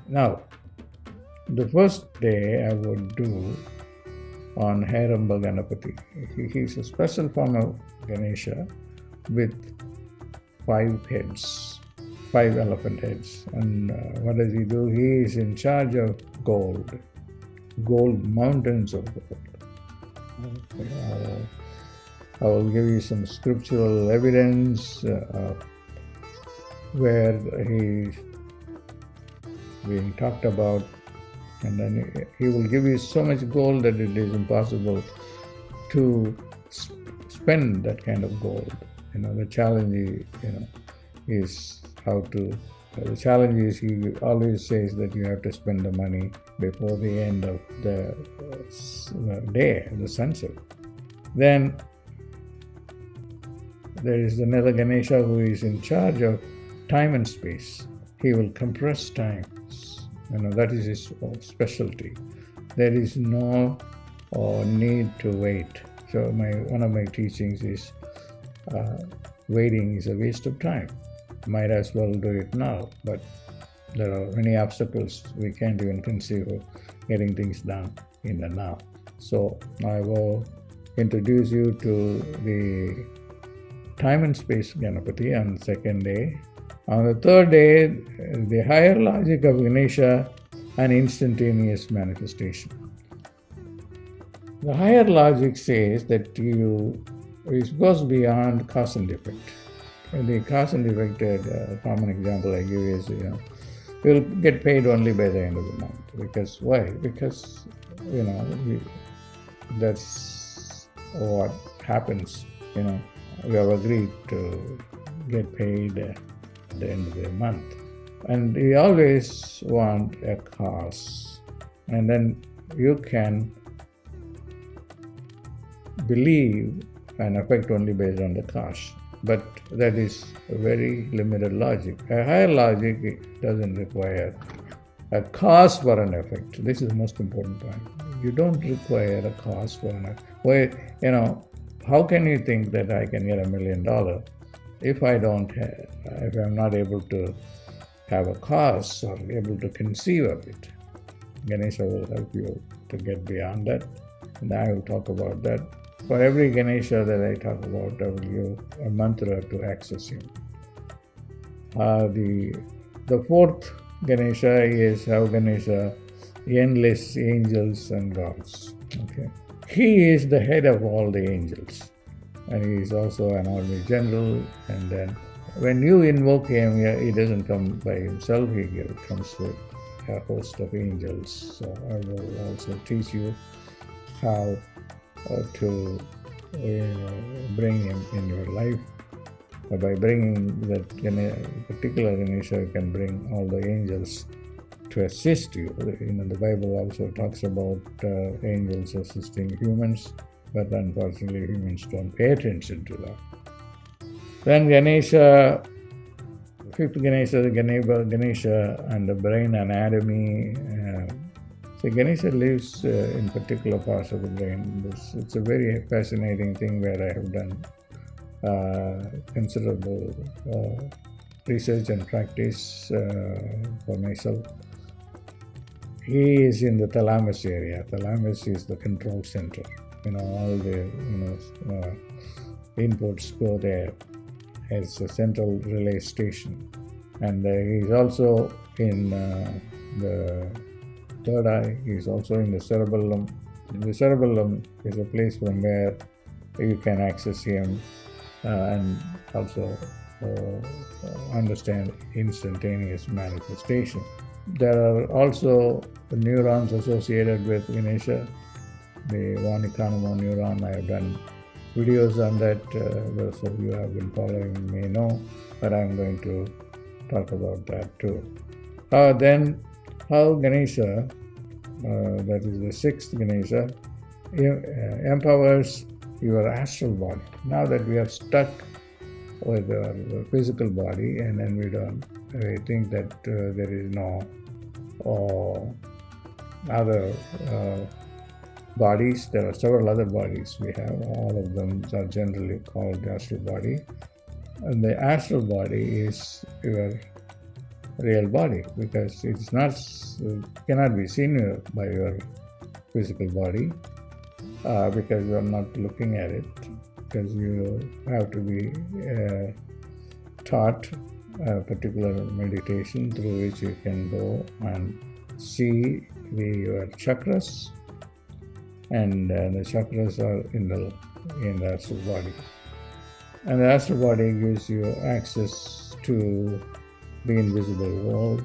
Now, the first day I would do on Heramba Ganapati. He's a special form of Ganesha with 5 heads, 5 elephant heads. And what does he do? He is in charge of gold mountains of gold. I will give you some scriptural evidence where he's being talked about, and then he will give you so much gold that it is impossible to spend that kind of gold. The challenge is how to. The challenge is he always says that you have to spend the money before the end of the day, the sunset. Then there is another Ganesha who is in charge of time and space. He will compress time. That is his specialty. There is no need to wait. So one of my teachings is waiting is a waste of time. Might as well do it now, but there are many obstacles. We can't even conceive of getting things done in the now. So I will introduce you to the time and space Ganapati on the second day. On the third day, the higher logic of Ganesha and instantaneous manifestation. The higher logic says that it goes beyond cause and effect. The cause and effect, a common example I give is, you'll get paid only by the end of the month. Because why? Because, that's what happens. We have agreed to get paid at the end of the month. And we always want a cause. And then you can believe and affect only based on the cause. But that is a very limited logic. A higher logic doesn't require a cause for an effect. This is the most important point. You don't require a cause for an effect. How can you think that I can get $1 million if I'm not able to have a cause or able to conceive of it? Ganesha will help you to get beyond that, and I will talk about that. For every Ganesha that I talk about, I will give a mantra to access him. The fourth Ganesha is how Ganesha, endless angels and gods. Okay, he is the head of all the angels, and he is also an army general. And then when you invoke him, he doesn't come by himself. He comes with a host of angels. So I will also teach you how to bring him in your life. By bringing that particular Ganesha, you can bring all the angels to assist you. The Bible also talks about angels assisting humans, but unfortunately humans don't pay attention to that. Then Ganesha, fifth Ganesha, the Ganesha and the brain anatomy. So Ganesha lives in particular parts of the brain. It's a very fascinating thing where I have done considerable research and practice for myself. He is in the thalamus area. Thalamus is the control center. All the inputs go there. It's a central relay station. And he's also in the third eye. He's also in the cerebellum. The cerebellum is a place from where you can access him and also understand instantaneous manifestation. There are also neurons associated with Ganesha. The Vanikanama neuron, I have done videos on that. Those of you who have been following may know, but I'm going to talk about that too. Then how Ganesha, that is the sixth Ganesha, empowers your astral body. Now that we are stuck with our physical body, and then we think that there is no other bodies. There are several other bodies we have. All of them are generally called the astral body. And the astral body is your real body, because it's not cannot be seen by your physical body, because you are not looking at it, because you have to be taught a particular meditation through which you can go and see your chakras, and the chakras are in the astral body, and the astral body gives you access to the invisible world,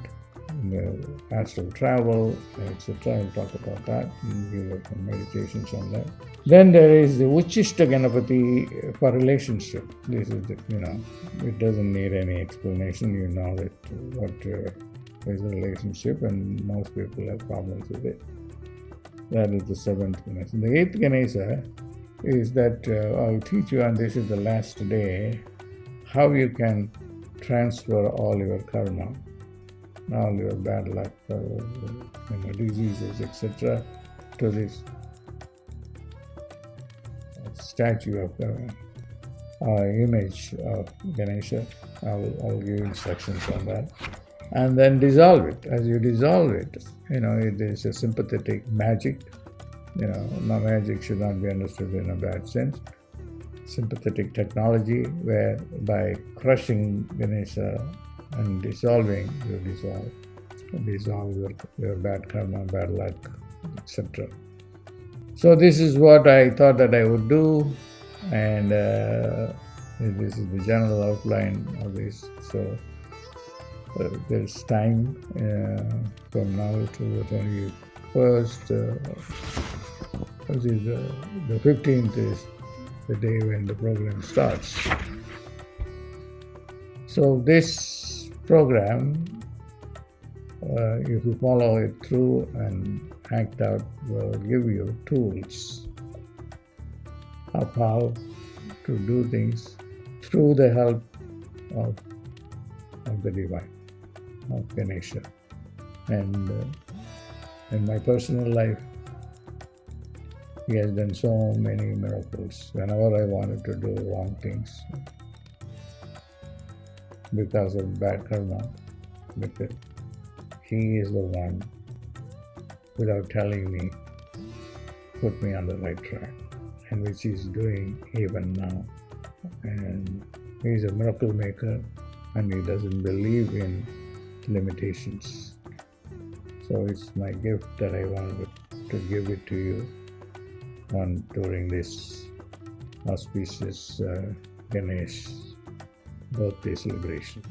the astral travel, etc. I'll talk about that and give some meditations on that. Then there is the Uchishta Ganapati for relationship. This is it doesn't need any explanation. You know that what is a relationship, and most people have problems with it. That is the 7th Ganesha. The 8th Ganesha is that I'll teach you, and this is the last day, how you can transfer all your karma, all your bad luck, diseases, etc., to this statue of image of Ganesha. I'll give instructions on that. And then dissolve it. As you dissolve it, it is a sympathetic magic. No, magic should not be understood in a bad sense. Sympathetic technology, where by crushing Ganesha and dissolving, you dissolve your bad karma, bad luck, etc. So this is what I thought that I would do, and this is the general outline of this. So there's time from now to the 21st. The 15th is the day when the program starts. So this program, if you follow it through and act out, will give you tools of how to do things through the help of the divine, of Ganesha. And in my personal life, he has done so many miracles. Whenever I wanted to do wrong things because of bad karma, because he is the one, without telling me, put me on the right track, and which he's doing even now. And he's a miracle maker, and he doesn't believe in limitations. So it's my gift that I wanted to give it to you during this auspicious Ganesh birthday celebration.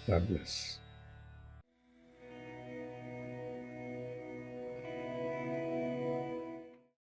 God bless.